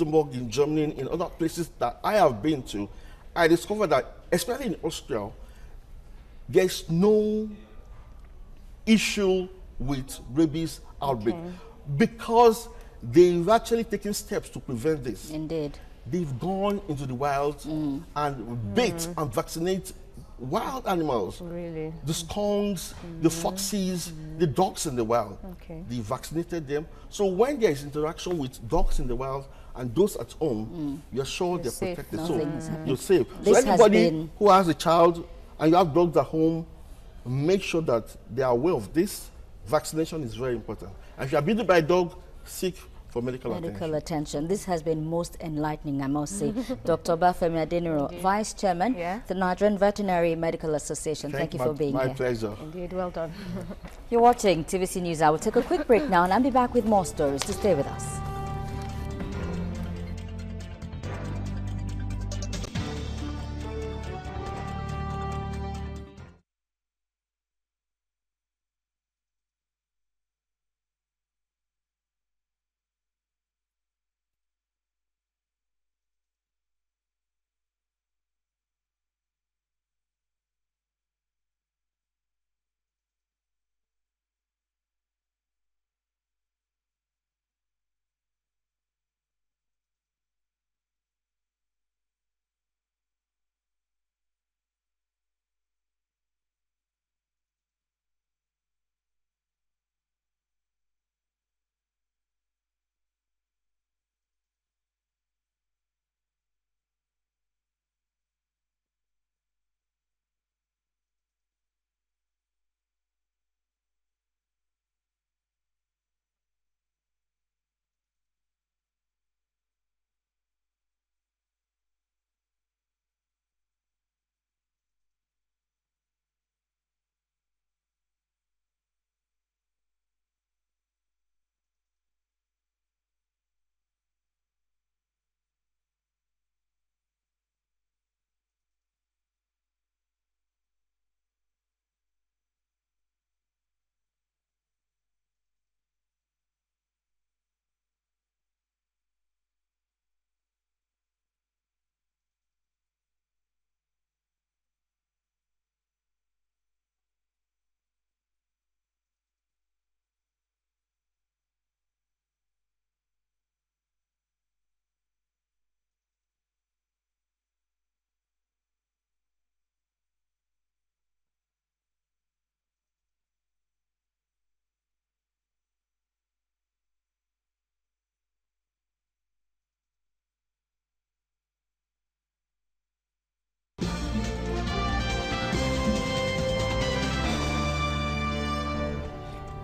Luxembourg, in Germany, in other places that I have been to, I discovered that, especially in Austria, there's no issue with rabies outbreak because they've actually taken steps to prevent this. Indeed. They've gone into the wild and bait and vaccinate wild animals. Really? The skunks, the foxes, the dogs in the wild. Okay. They vaccinated them. So when there is interaction with dogs in the wild and those at home, you're sure they're safe. protected. Nothing's So you're safe. This so anybody has been... who has a child and you have dogs at home, make sure that they are aware of this. Vaccination is very important. And if you are bitten by a dog, seek for medical attention. This has been most enlightening, I must say. Dr. Obafemi Adeniran, Vice Chairman, the Nigerian Veterinary Medical Association. Thank you for being here. My pleasure. Indeed, well done. You're watching TVC News. I will take a quick break now and I'll be back with more stories. To stay with us.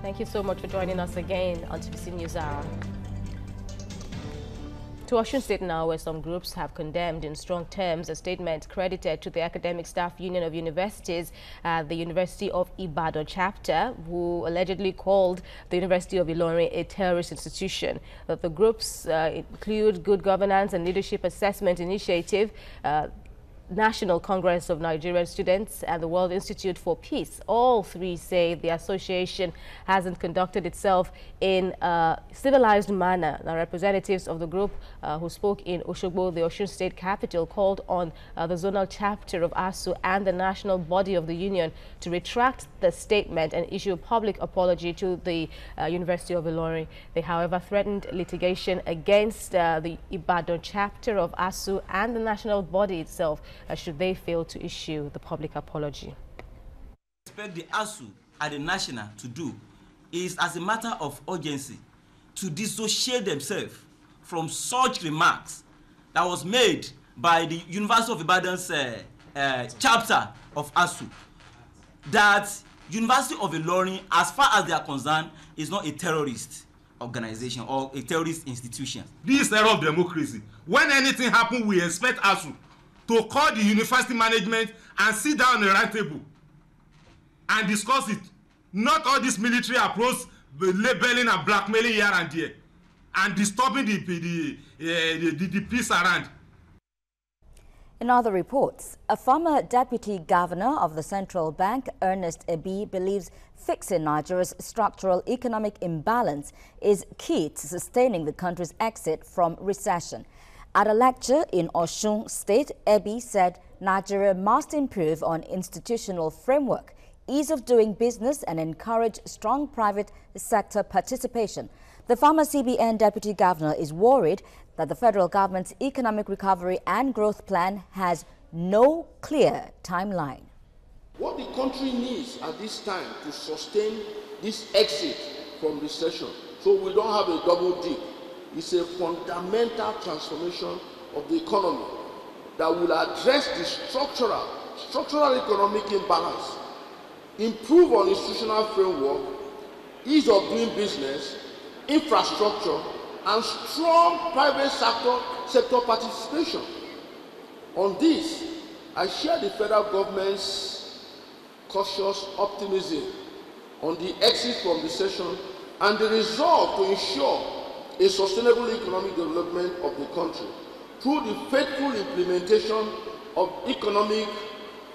Thank you so much for joining us again on TVC News Hour. To Osun State now, where some groups have condemned in strong terms a statement credited to the Academic Staff Union of Universities, the University of Ibadan chapter, who allegedly called the University of Ilorin a terrorist institution. The groups include Good Governance and Leadership Assessment Initiative, National Congress of Nigerian Students, and the World Institute for Peace. All three say the association hasn't conducted itself in a civilized manner. The representatives of the group who spoke in Osogbo, the Osun State capital, called on the zonal chapter of ASUU and the national body of the union to retract the statement and issue a public apology to the University of Ilorin. They, however, threatened litigation against the Ibadan chapter of ASUU and the national body itself should they fail to issue the public apology. Expect the ASUU and the national to do is, as a matter of urgency, to dissociate themselves from such remarks that was made by the University of Ibadan's chapter of ASUU, that University of Ilorin, as far as they are concerned, is not a terrorist organization or a terrorist institution. This era of democracy, when anything happens, we expect ASUU to call the university management and sit down on a round table and discuss it. Not all this military approach, labeling and blackmailing here and there, and disturbing the peace around. In other reports, a former deputy governor of the central bank, Ernest Ebi, believes fixing Nigeria's structural economic imbalance is key to sustaining the country's exit from recession. At a lecture in Osun State, Ebi said Nigeria must improve on institutional framework, ease of doing business, and encourage strong private sector participation. The former CBN deputy governor is worried that the federal government's economic recovery and growth plan has no clear timeline. What the country needs at this time to sustain this exit from recession, so we don't have a double dip, is a fundamental transformation of the economy that will address the structural economic imbalance, improve on institutional framework, ease of doing business, infrastructure, and strong private sector participation. On this, I share the federal government's cautious optimism on the exit from recession and the resolve to ensure a sustainable economic development of the country through the faithful implementation of economic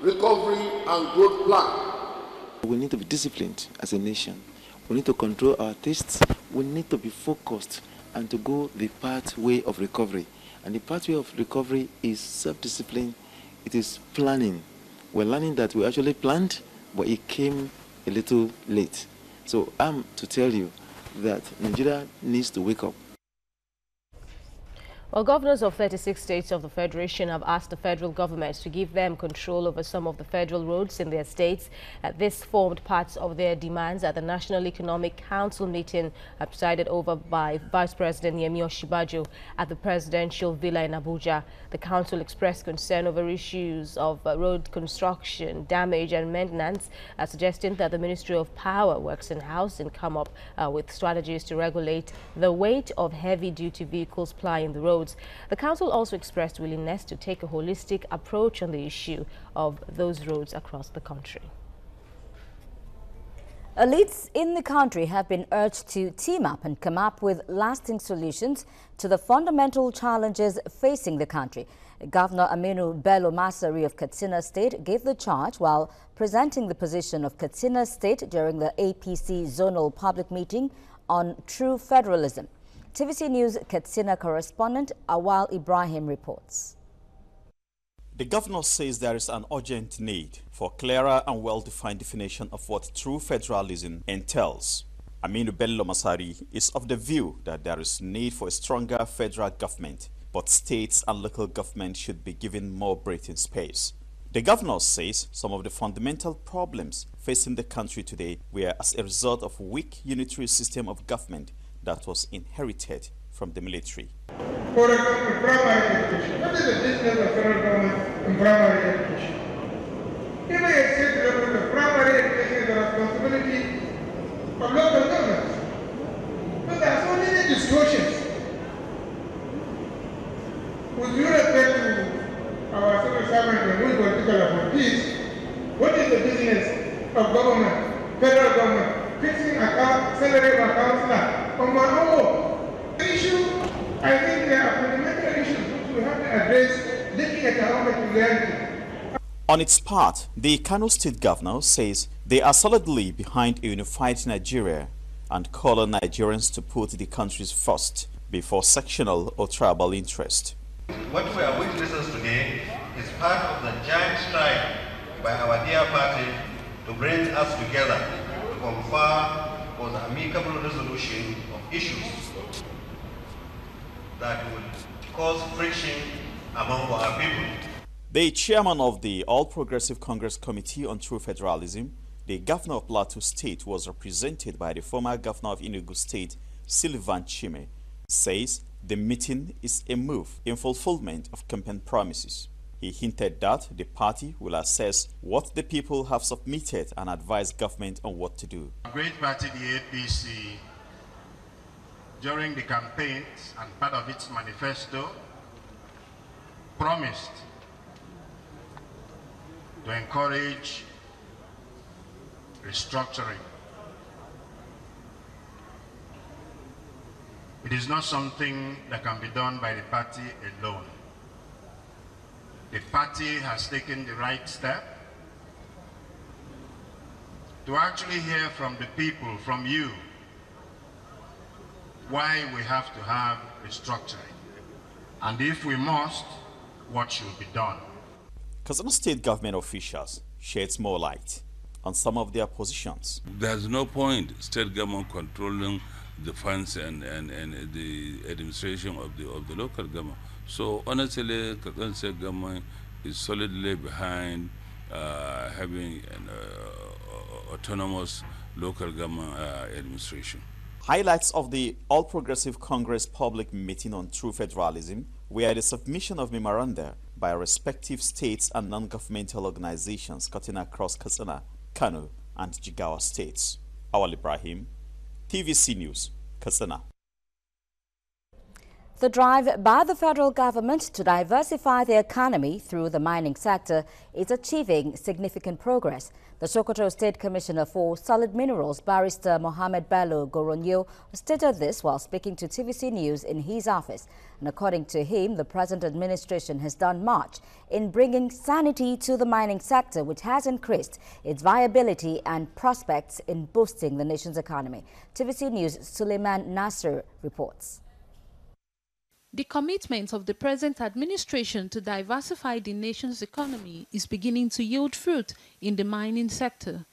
recovery and growth plan. We need to be disciplined as a nation. We need to control our tastes. We need to be focused and to go the pathway of recovery. And the pathway of recovery is self-discipline. It is planning. We're learning that we actually planned, but it came a little late. So I'm to tell you that Nigeria needs to wake up. Well, governors of 36 states of the Federation have asked the federal government to give them control over some of the federal roads in their states. This formed part of their demands at the National Economic Council meeting presided over by Vice President Yemi Osinbajo at the Presidential Villa in Abuja. The council expressed concern over issues of road construction, damage and maintenance, suggesting that the Ministry of Power works in-house and come up with strategies to regulate the weight of heavy-duty vehicles plying the road. The council also expressed willingness to take a holistic approach on the issue of those roads across the country. Elites in the country have been urged to team up and come up with lasting solutions to the fundamental challenges facing the country. Governor Aminu Bello Masari of Katsina State gave the charge while presenting the position of Katsina State during the APC zonal public meeting on true federalism. TVC News Katsina correspondent Awal Ibrahim reports. The governor says there is an urgent need for clearer and well-defined definition of what true federalism entails. Aminu Bello Masari is of the view that there is need for a stronger federal government, but states and local government should be given more breathing space. The governor says some of the fundamental problems facing the country today were as a result of weak unitary system of government that was inherited from the military. For example, primary education. What is the business of federal government in primary education? Even a state level, the primary education is the responsibility of local governments. But there are so many distortions. With due respect to our civil servants and good political appointees, what is the business of government, federal government, fixing account, salary of accounts now? On my own issue, I think there are fundamental issues which we have to address looking at our own reality. On its part, the Kano State Governor says they are solidly behind a unified Nigeria and call on Nigerians to put the countries first before sectional or tribal interest. What we are witnessing today is part of the giant strike by our dear party to bring us together to confer on amicable resolution of issues that will cause friction among our people. The chairman of the All Progressive Congress Committee on True Federalism, the governor of Plateau State, was represented by the former governor of Enugu State, Sylvan Chime, says the meeting is a move in fulfillment of campaign promises. He hinted that the party will assess what the people have submitted and advise government on what to do. A great party, the APC, during the campaigns and part of its manifesto, promised to encourage restructuring. It is not something that can be done by the party alone. the party has taken the right step to actually hear from the people, from you, why we have to have restructuring, and if we must, what should be done. Katsina State government officials sheds more light on some of their positions. There's no point state government controlling the funds and the administration of the local government. So honestly, Katsina State government is solidly behind having an autonomous local government administration. Highlights of the All Progressive Congress public meeting on true federalism were the submission of memoranda by respective states and non-governmental organizations cutting across Katsina, Kano, and Jigawa states. Awal Ibrahim, TVC News, Katsina. The drive by the federal government to diversify the economy through the mining sector is achieving significant progress. The Sokoto State Commissioner for Solid Minerals, Barrister Mohammed Bello Goronyo, stated this while speaking to TVC News in his office. And according to him, the present administration has done much in bringing sanity to the mining sector, which has increased its viability and prospects in boosting the nation's economy. TVC News' Suleiman Nasser reports. The commitment of the present administration to diversify the nation's economy is beginning to yield fruit in the mining sector.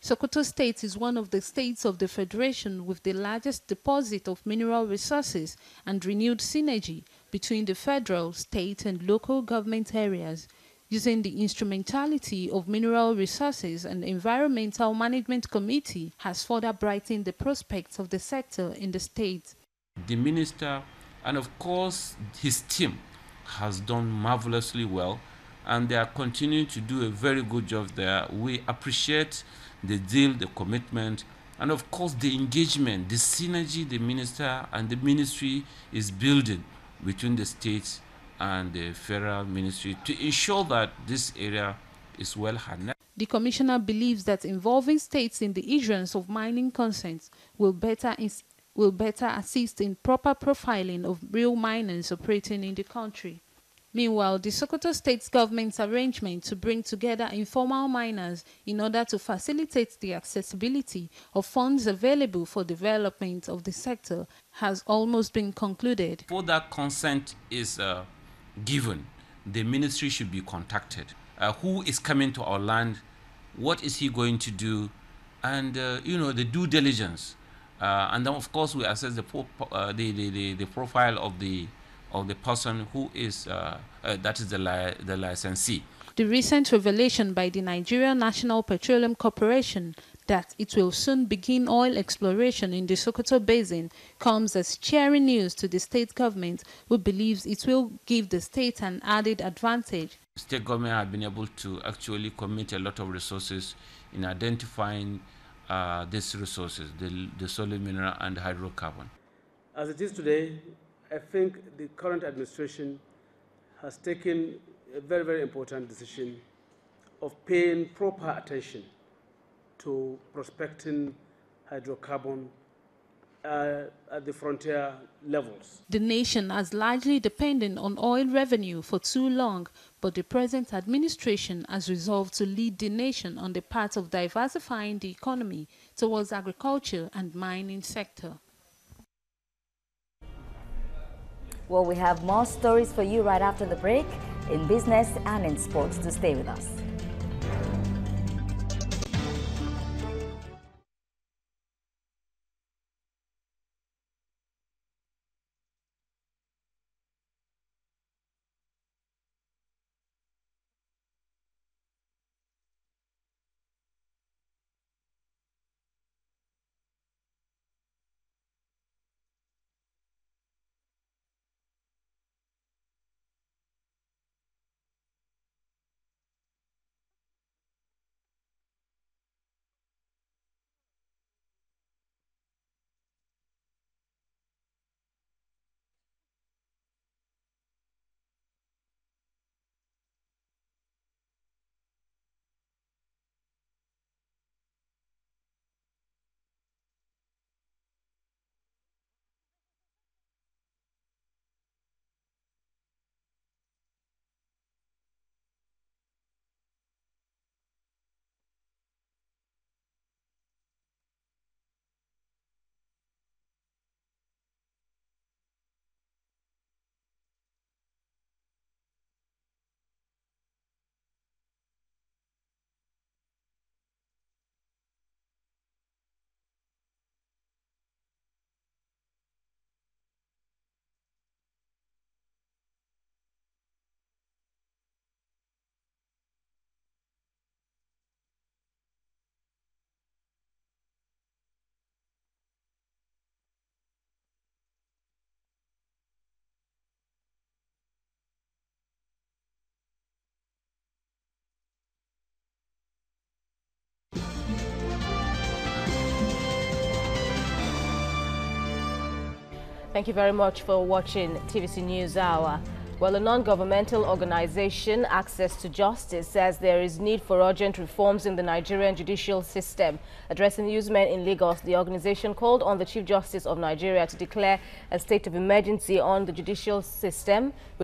Sokoto State is one of the states of the Federation with the largest deposit of mineral resources and renewed synergy between the federal, state and local government areas. Using the instrumentality of Mineral Resources and Environmental Management Committee has further brightened the prospects of the sector in the state. The minister and of course his team has done marvelously well, and they are continuing to do a very good job there. We appreciate the zeal, the commitment, and of course the engagement, the synergy the minister and the ministry is building between the states and the federal ministry to ensure that this area is well harnessed. The commissioner believes that involving states in the issuance of mining consents will better assist in proper profiling of real miners operating in the country. Meanwhile, the Sokoto State government's arrangement to bring together informal miners in order to facilitate the accessibility of funds available for development of the sector has almost been concluded. Before that consent is given, the ministry should be contacted. Who is coming to our land? What is he going to do? And the due diligence. And then, of course, we assess the profile of the person who is that is the licensee. The recent revelation by the Nigerian National Petroleum Corporation that it will soon begin oil exploration in the Sokoto Basin comes as cheering news to the state government, who believes it will give the state an added advantage. The state government have been able to actually commit a lot of resources in identifying these resources, the solid mineral and hydrocarbon. As it is today, I think the current administration has taken a very, very important decision of paying proper attention to prospecting hydrocarbon at the frontier levels. The nation has largely depended on oil revenue for too long, but the present administration has resolved to lead the nation on the path of diversifying the economy towards agriculture and mining sector. Well, we have more stories for you right after the break in business and in sports. To stay with us. Thank you very much for watching TVC News Hour. Well, a non-governmental organization, Access to Justice, says there is need for urgent reforms in the Nigerian judicial system. Addressing newsmen in Lagos, the organization called on the Chief Justice of Nigeria to declare a state of emergency on the judicial system.